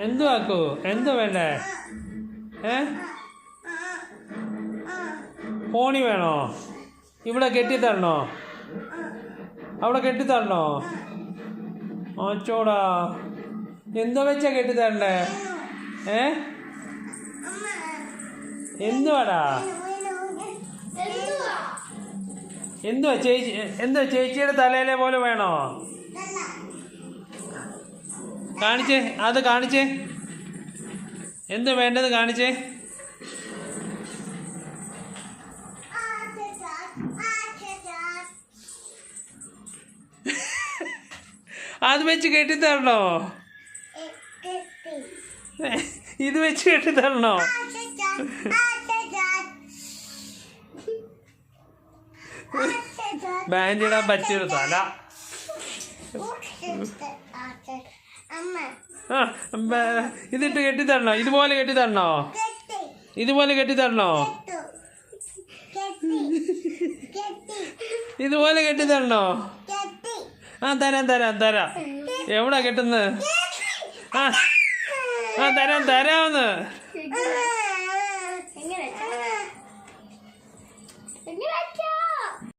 എന്തു ആക്കൂ? എന്തു വേണ്ടേ? ഫോണി വേണോ? ഇവിടെ കെട്ടിത്തരണോ? അവിടെ കെട്ടിത്തരണോ? ഓച്ചോടാ, എന്തോ വെച്ചാ കെട്ടിത്തരണ്ടേ? എന്തുവാടാ? എന്തുവാ ചേച്ചി? എന്തുവാ ചേച്ചിയുടെ തലയിലെ പോലെ വേണോ? കാണിച്ചേ, അത് കാണിച്ചേ. എന്തു വേണ്ടത് കാണിച്ചേ. അത് വെച്ച് കെട്ടിത്തരണോ? ഇത് വെച്ച് കെട്ടിത്തരണോ? ബാൻഡിടാൻ പറ്റിയൊരു തല. ഇതിട്ട് കെട്ടിത്തരണോ? ഇതുപോലെ കെട്ടിത്തരണോ? ഇതുപോലെ കെട്ടിത്തരണോ? ഇതുപോലെ കെട്ടിത്തരണോ? തരാം തരാം തരാം. എവിടാ കെട്ടുന്നത്? തരാം തരാമെന്ന്. എങ്ങനെ